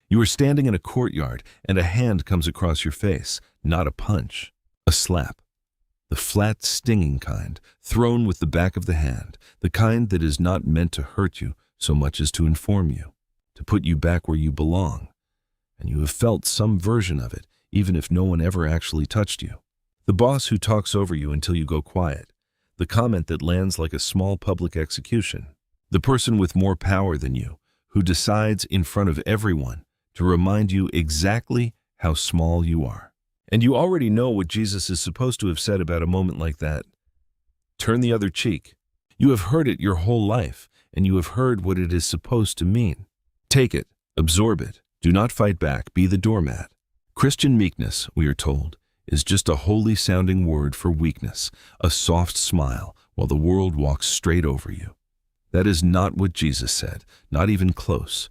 You are standing in a courtyard and a hand comes across your face, not a punch, a slap. The flat, stinging kind, thrown with the back of the hand, the kind that is not meant to hurt you so much as to inform you, to put you back where you belong. And you have felt some version of it, even if no one ever actually touched you. The boss who talks over you until you go quiet. The comment that lands like a small public execution. The person with more power than you, who decides in front of everyone to remind you exactly how small you are. And you already know what Jesus is supposed to have said about a moment like that. Turn the other cheek. You have heard it your whole life, and you have heard what it is supposed to mean. Take it, absorb it, do not fight back, be the doormat. Christian meekness, we are told, is just a holy-sounding word for weakness, a soft smile while the world walks straight over you. That is not what Jesus said, not even close.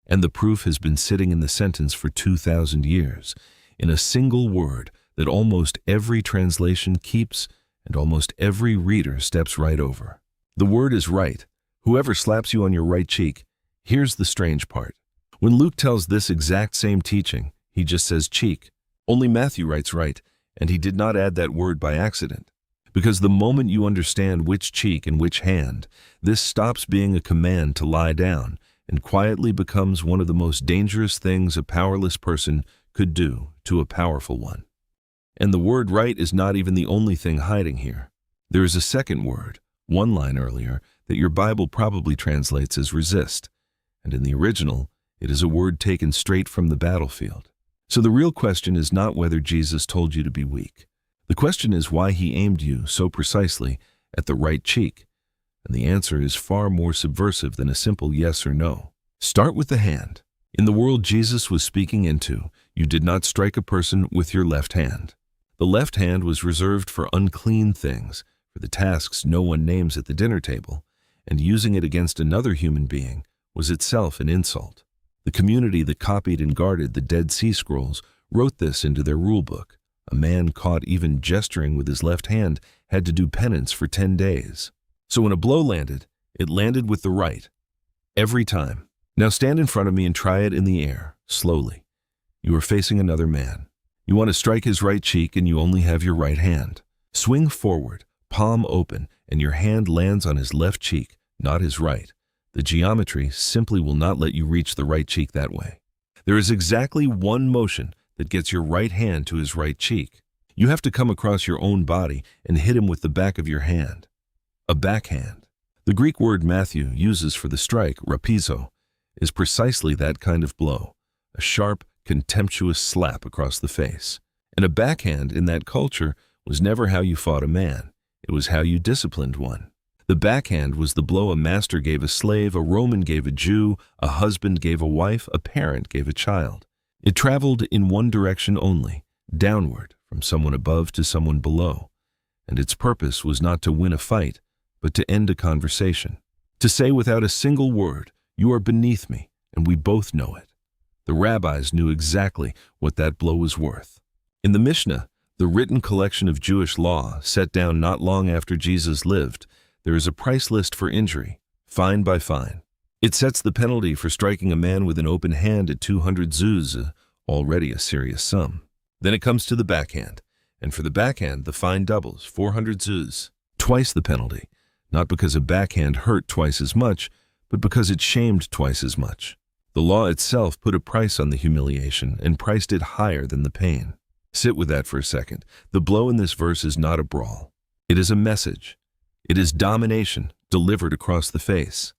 And the proof has been sitting in the sentence for 2,000 years, in a single word that almost every translation keeps and almost every reader steps right over. The word is right. Whoever slaps you on your right cheek. Here's the strange part. When Luke tells this exact same teaching, he just says cheek. Only Matthew writes right, and he did not add that word by accident. Because the moment you understand which cheek and which hand, this stops being a command to lie down and quietly becomes one of the most dangerous things a powerless person could do to a powerful one. And the word right is not even the only thing hiding here. There is a second word, one line earlier, that your Bible probably translates as resist, and in the original, it is a word taken straight from the battlefield. So the real question is not whether Jesus told you to be weak. The question is why he aimed you so precisely at the right cheek, and the answer is far more subversive than a simple yes or no. Start with the hand. In the world Jesus was speaking into, you did not strike a person with your left hand. The left hand was reserved for unclean things, for the tasks no one names at the dinner table, and using it against another human being was itself an insult. The community that copied and guarded the Dead Sea Scrolls wrote this into their rulebook. A man caught even gesturing with his left hand had to do penance for 10 days. So when a blow landed, it landed with the right. Every time. Now stand in front of me and try it in the air, slowly. You are facing another man. You want to strike his right cheek and you only have your right hand. Swing forward, palm open, and your hand lands on his left cheek, not his right. The geometry simply will not let you reach the right cheek that way. There is exactly one motion that gets your right hand to his right cheek. You have to come across your own body and hit him with the back of your hand. A backhand. The Greek word Matthew uses for the strike, rapizo, is precisely that kind of blow, a sharp, contemptuous slap across the face. And a backhand in that culture was never how you fought a man. It was how you disciplined one. The backhand was the blow a master gave a slave, a Roman gave a Jew, a husband gave a wife, a parent gave a child. It traveled in one direction only, downward, from someone above to someone below. And its purpose was not to win a fight, but to end a conversation. To say without a single word, you are beneath me, and we both know it. The rabbis knew exactly what that blow was worth. In the Mishnah, the written collection of Jewish law set down not long after Jesus lived, there is a price list for injury, fine by fine. It sets the penalty for striking a man with an open hand at 200 zuz, already a serious sum. Then it comes to the backhand, and for the backhand the fine doubles, 400 zuz, twice the penalty, not because a backhand hurt twice as much, but because it shamed twice as much. The law itself put a price on the humiliation and priced it higher than the pain. Sit with that for a second. The blow in this verse is not a brawl. It is a message. It is domination delivered across the face.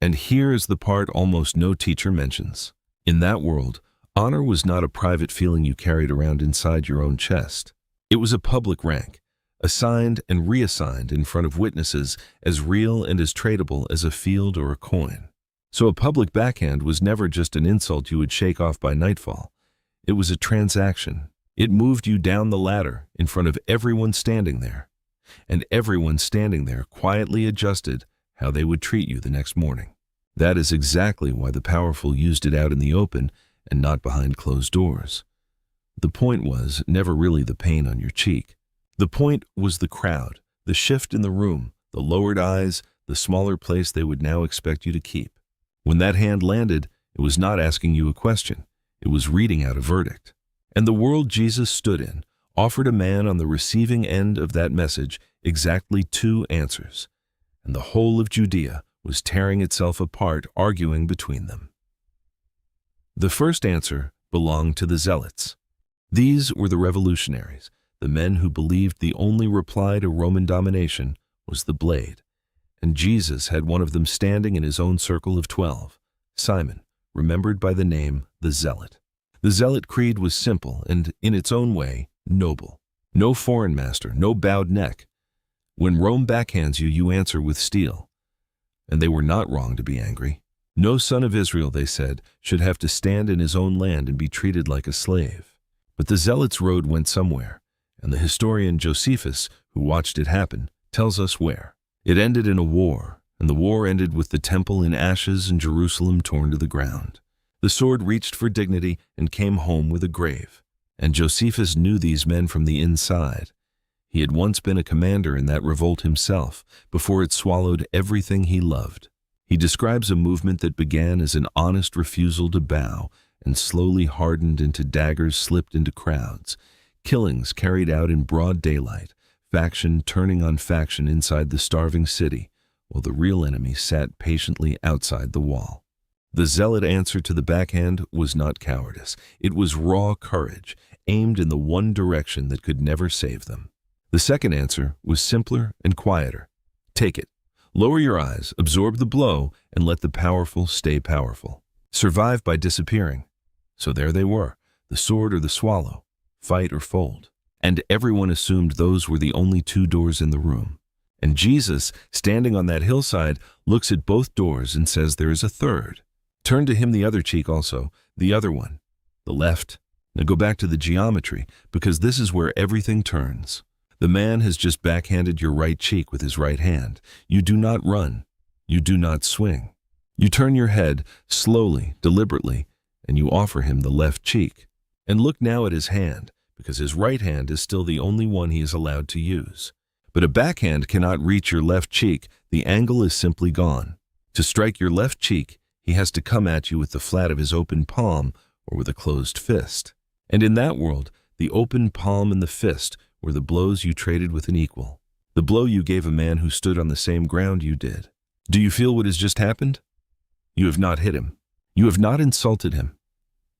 And here is the part almost no teacher mentions. In that world, honor was not a private feeling you carried around inside your own chest. It was a public rank, assigned and reassigned in front of witnesses as real and as tradable as a field or a coin. So a public backhand was never just an insult you would shake off by nightfall. It was a transaction. It moved you down the ladder in front of everyone standing there. And everyone standing there quietly adjusted how they would treat you the next morning. That is exactly why the powerful used it out in the open and not behind closed doors. The point was never really the pain on your cheek. The point was the crowd, the shift in the room, the lowered eyes, the smaller place they would now expect you to keep. When that hand landed, It was not asking you a question. It was reading out a verdict. And the world Jesus stood in offered a man on the receiving end of that message exactly 2 answers. And the whole of Judea was tearing itself apart, arguing between them. The first answer belonged to the zealots. These were the revolutionaries, the men who believed the only reply to Roman domination was the blade. And Jesus had one of them standing in his own circle of 12, Simon, remembered by the name the Zealot. The Zealot creed was simple and, in its own way, noble. No foreign master, no bowed neck. When Rome backhands you, you answer with steel. And they were not wrong to be angry. No son of Israel, they said, should have to stand in his own land and be treated like a slave. But the Zealots' road went somewhere, and the historian Josephus, who watched it happen, tells us where. It ended in a war, and the war ended with the temple in ashes and Jerusalem torn to the ground. The sword reached for dignity and came home with a grave. And Josephus knew these men from the inside. He had once been a commander in that revolt himself, before it swallowed everything he loved. He describes a movement that began as an honest refusal to bow and slowly hardened into daggers slipped into crowds, killings carried out in broad daylight, faction turning on faction inside the starving city, while the real enemy sat patiently outside the wall. The zealot answer to the backhand was not cowardice. It was raw courage, aimed in the one direction that could never save them. The second answer was simpler and quieter. Take it. Lower your eyes, absorb the blow, and let the powerful stay powerful. Survive by disappearing. So there they were, the sword or the swallow, fight or fold. And everyone assumed those were the only 2 doors in the room. And Jesus, standing on that hillside, looks at both doors and says there is a third. Turn to him the other cheek also, the other one, the left. Now go back to the geometry, because this is where everything turns. The man has just backhanded your right cheek with his right hand. You do not run. You do not swing. You turn your head slowly, deliberately, and you offer him the left cheek. And look now at his hand, because his right hand is still the only one he is allowed to use. But a backhand cannot reach your left cheek. The angle is simply gone. To strike your left cheek, he has to come at you with the flat of his open palm or with a closed fist. And in that world, the open palm and the fist were the blows you traded with an equal. The blow you gave a man who stood on the same ground you did. Do you feel what has just happened? You have not hit him. You have not insulted him.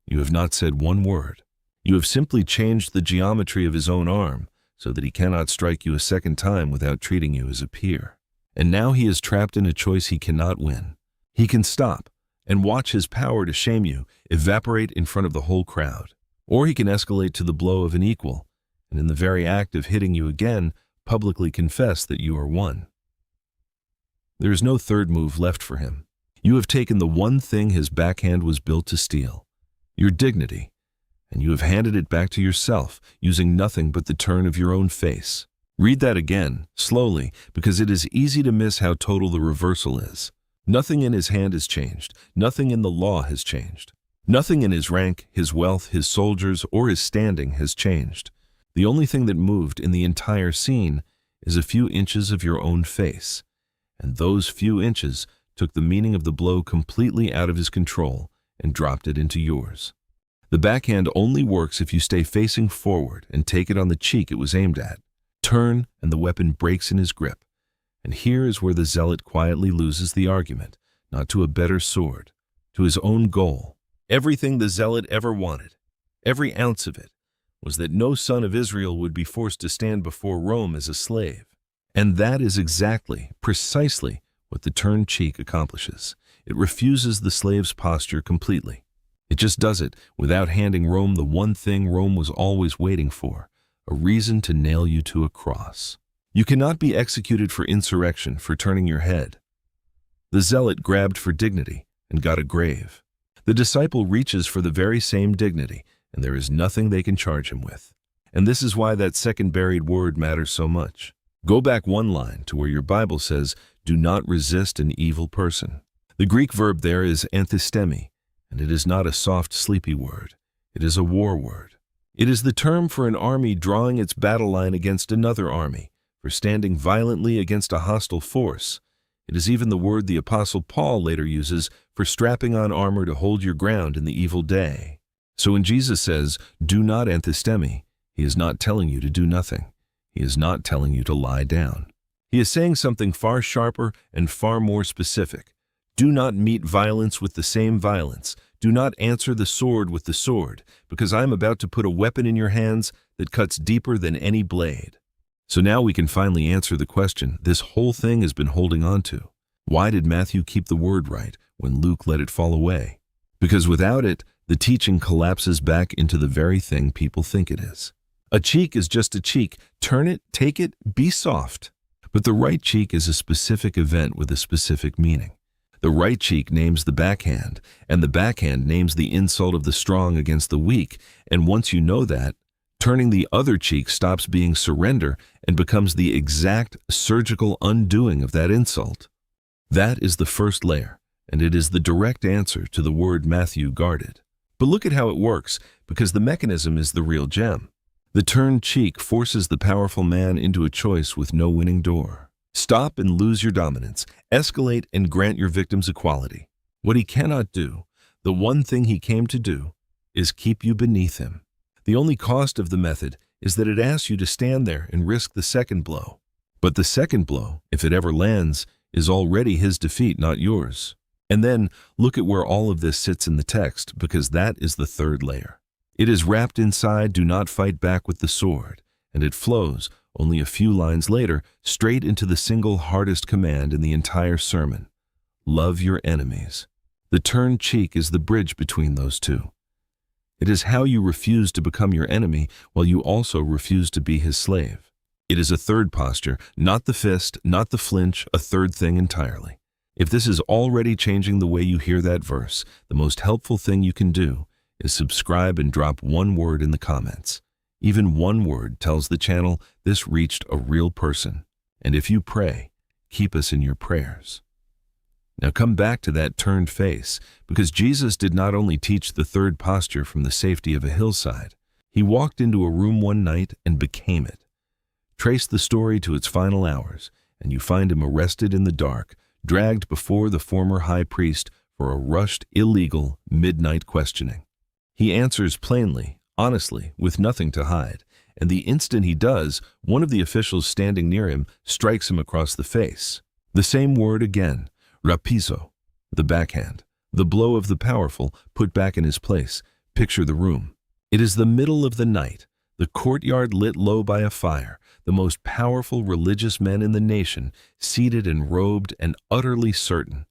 You have not said one word. You have simply changed the geometry of his own arm so that he cannot strike you a second time without treating you as a peer. And now he is trapped in a choice he cannot win. He can stop and watch his power to shame you evaporate in front of the whole crowd. Or he can escalate to the blow of an equal, and in the very act of hitting you again, publicly confess that you are won. There is no third move left for him. You have taken the one thing his backhand was built to steal, your dignity, and you have handed it back to yourself, using nothing but the turn of your own face. Read that again, slowly, because it is easy to miss how total the reversal is. Nothing in his hand has changed. Nothing in the law has changed. Nothing in his rank, his wealth, his soldiers, or his standing has changed. The only thing that moved in the entire scene is a few inches of your own face, and those few inches took the meaning of the blow completely out of his control and dropped it into yours. The backhand only works if you stay facing forward and take it on the cheek it was aimed at. Turn, and the weapon breaks in his grip. And here is where the zealot quietly loses the argument, not to a better sword, to his own goal. Everything the zealot ever wanted, every ounce of it, was that no son of Israel would be forced to stand before Rome as a slave. And that is exactly, precisely, what the turned cheek accomplishes. It refuses the slave's posture completely. It just does it without handing Rome the one thing Rome was always waiting for, a reason to nail you to a cross. You cannot be executed for insurrection, for turning your head. The zealot grabbed for dignity and got a grave. The disciple reaches for the very same dignity, and there is nothing they can charge him with. And this is why that second buried word matters so much. Go back one line to where your Bible says, "Do not resist an evil person." The Greek verb there is anthistemi, and it is not a soft, sleepy word. It is a war word. It is the term for an army drawing its battle line against another army, for standing violently against a hostile force. It is even the word the Apostle Paul later uses for strapping on armor to hold your ground in the evil day. So when Jesus says, "Do not anthistemi," he is not telling you to do nothing. He is not telling you to lie down. He is saying something far sharper and far more specific. Do not meet violence with the same violence. Do not answer the sword with the sword, because I am about to put a weapon in your hands that cuts deeper than any blade. So now we can finally answer the question this whole thing has been holding on to. Why did Matthew keep the word right when Luke let it fall away? Because without it, the teaching collapses back into the very thing people think it is. A cheek is just a cheek. Turn it, take it, be soft. But the right cheek is a specific event with a specific meaning. The right cheek names the backhand, and the backhand names the insult of the strong against the weak, and once you know that, turning the other cheek stops being surrender and becomes the exact surgical undoing of that insult. That is the first layer, and it is the direct answer to the word Matthew guarded. But look at how it works, because the mechanism is the real gem. The turned cheek forces the powerful man into a choice with no winning door. Stop and lose your dominance, escalate and grant your victims equality. What he cannot do, the one thing he came to do, is keep you beneath him. The only cost of the method is that it asks you to stand there and risk the second blow. But the second blow, if it ever lands, is already his defeat, not yours. And then look at where all of this sits in the text, because that is the third layer. It is wrapped inside, "Do not fight back with the sword," and it flows, only a few lines later, straight into the single hardest command in the entire sermon. Love your enemies. The turned cheek is the bridge between those two. It is how you refuse to become your enemy while you also refuse to be his slave. It is a third posture, not the fist, not the flinch, a third thing entirely. If this is already changing the way you hear that verse, the most helpful thing you can do is subscribe and drop one word in the comments. Even one word tells the channel this reached a real person. And if you pray, keep us in your prayers. Now come back to that turned face, because Jesus did not only teach the third posture from the safety of a hillside. He walked into a room one night and became it. Trace the story to its final hours, and you find him arrested in the dark, dragged before the former high priest for a rushed, illegal, midnight questioning. He answers plainly, honestly, with nothing to hide, and the instant he does, one of the officials standing near him strikes him across the face. The same word again, rapizo, the backhand, the blow of the powerful put back in his place. Picture the room. It is the middle of the night, the courtyard lit low by a fire, the most powerful religious men in the nation, seated and robed and utterly certain.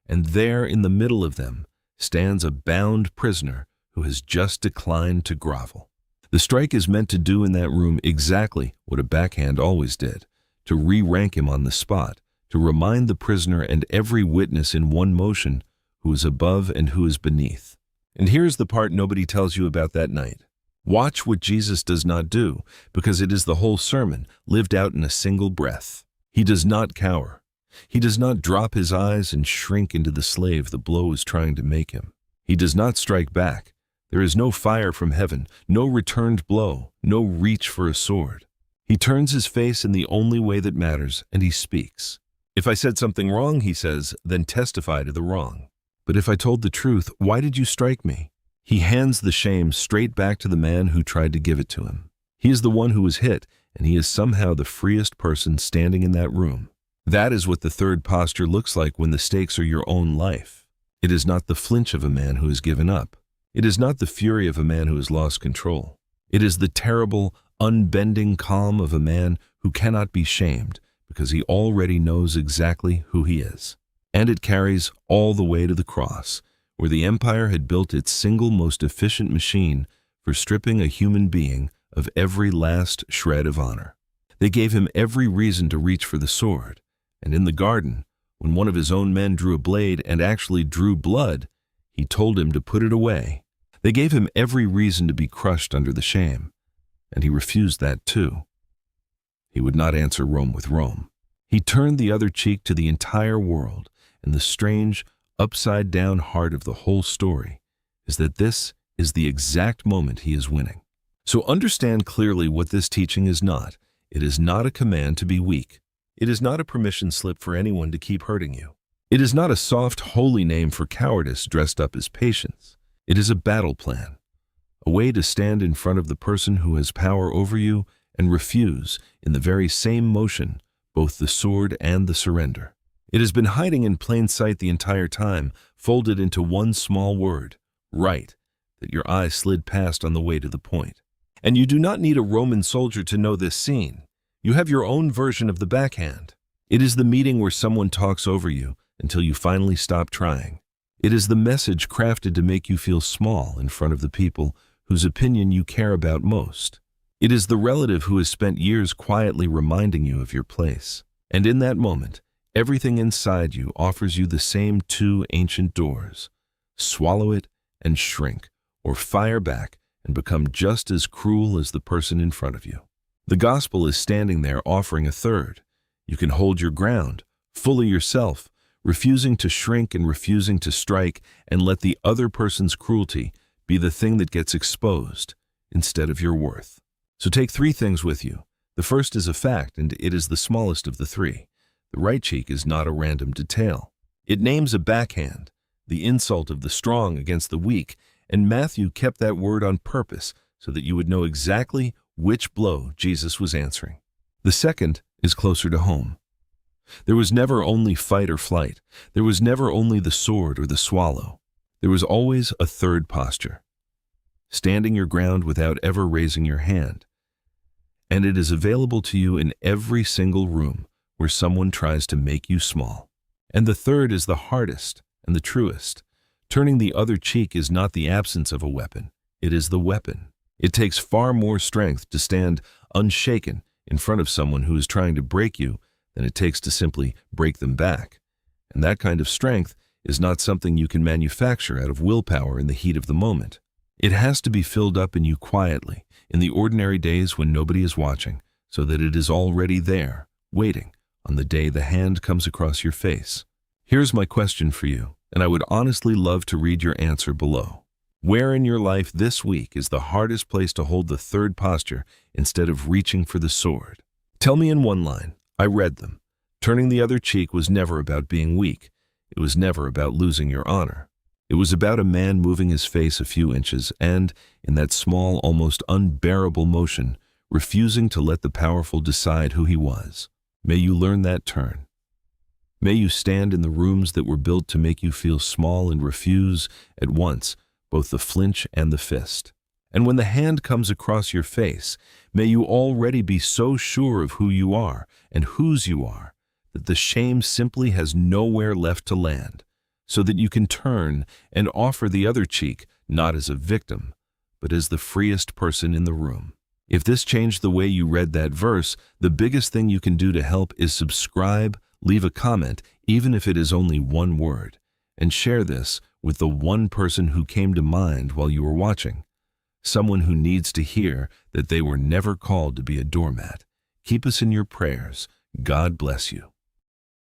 And there in the middle of them stands a bound prisoner who has just declined to grovel. The strike is meant to do in that room exactly what a backhand always did, to re-rank him on the spot, to remind the prisoner and every witness in one motion who is above and who is beneath. And here's the part nobody tells you about that night. Watch what Jesus does not do, because it is the whole sermon lived out in a single breath. He does not cower. He does not drop his eyes and shrink into the slave the blow is trying to make him. He does not strike back. There is no fire from heaven, no returned blow, no reach for a sword. He turns his face in the only way that matters, and he speaks. If I said something wrong, he says, then testify to the wrong. But if I told the truth, why did you strike me? He hands the shame straight back to the man who tried to give it to him. He is the one who was hit, and he is somehow the freest person standing in that room. That is what the third posture looks like when the stakes are your own life. It is not the flinch of a man who has given up. It is not the fury of a man who has lost control. It is the terrible, unbending calm of a man who cannot be shamed because he already knows exactly who he is. And it carries all the way to the cross, where the empire had built its single most efficient machine for stripping a human being of every last shred of honor. They gave him every reason to reach for the sword, and in the garden, when one of his own men drew a blade and actually drew blood, he told him to put it away. They gave him every reason to be crushed under the shame, and he refused that too. He would not answer Rome with Rome. He turned the other cheek to the entire world, and the strange, upside-down heart of the whole story is that this is the exact moment he is winning. So understand clearly what this teaching is not. It is not a command to be weak. It is not a permission slip for anyone to keep hurting you. It is not a soft, holy name for cowardice dressed up as patience. It is a battle plan, a way to stand in front of the person who has power over you and refuse, in the very same motion, both the sword and the surrender. It has been hiding in plain sight the entire time, folded into one small word, right, that your eye slid past on the way to the point. And you do not need a Roman soldier to know this scene. You have your own version of the backhand. It is the meeting where someone talks over you until you finally stop trying. It is the message crafted to make you feel small in front of the people whose opinion you care about most. It is the relative who has spent years quietly reminding you of your place. And in that moment, everything inside you offers you the same two ancient doors. Swallow it and shrink, or fire back and become just as cruel as the person in front of you. The gospel is standing there offering a third. You can hold your ground, fully yourself, refusing to shrink and refusing to strike, and let the other person's cruelty be the thing that gets exposed instead of your worth. So take three things with you. The first is a fact, and it is the smallest of the three. The right cheek is not a random detail. It names a backhand, the insult of the strong against the weak, and Matthew kept that word on purpose so that you would know exactly which blow Jesus was answering. The second is closer to home. There was never only fight or flight. There was never only the sword or the swallow. There was always a third posture, standing your ground without ever raising your hand. And it is available to you in every single room where someone tries to make you small. And the third is the hardest and the truest. Turning the other cheek is not the absence of a weapon. It is the weapon. It takes far more strength to stand unshaken in front of someone who is trying to break you than it takes to simply break them back. And that kind of strength is not something you can manufacture out of willpower in the heat of the moment. It has to be filled up in you quietly, in the ordinary days when nobody is watching, so that it is already there, waiting, on the day the hand comes across your face. Here's my question for you, and I would honestly love to read your answer below. Where in your life this week is the hardest place to hold the third posture instead of reaching for the sword? Tell me in one line. I read them. Turning the other cheek was never about being weak. It was never about losing your honor. It was about a man moving his face a few inches and, in that small, almost unbearable motion, refusing to let the powerful decide who he was. May you learn that turn. May you stand in the rooms that were built to make you feel small and refuse, at once, both the flinch and the fist. And when the hand comes across your face, may you already be so sure of who you are and whose you are that the shame simply has nowhere left to land, so that you can turn and offer the other cheek not as a victim, but as the freest person in the room. If this changed the way you read that verse, the biggest thing you can do to help is subscribe, leave a comment, even if it is only one word, and share this with the one person who came to mind while you were watching. Someone who needs to hear that they were never called to be a doormat. Keep us in your prayers. God bless you.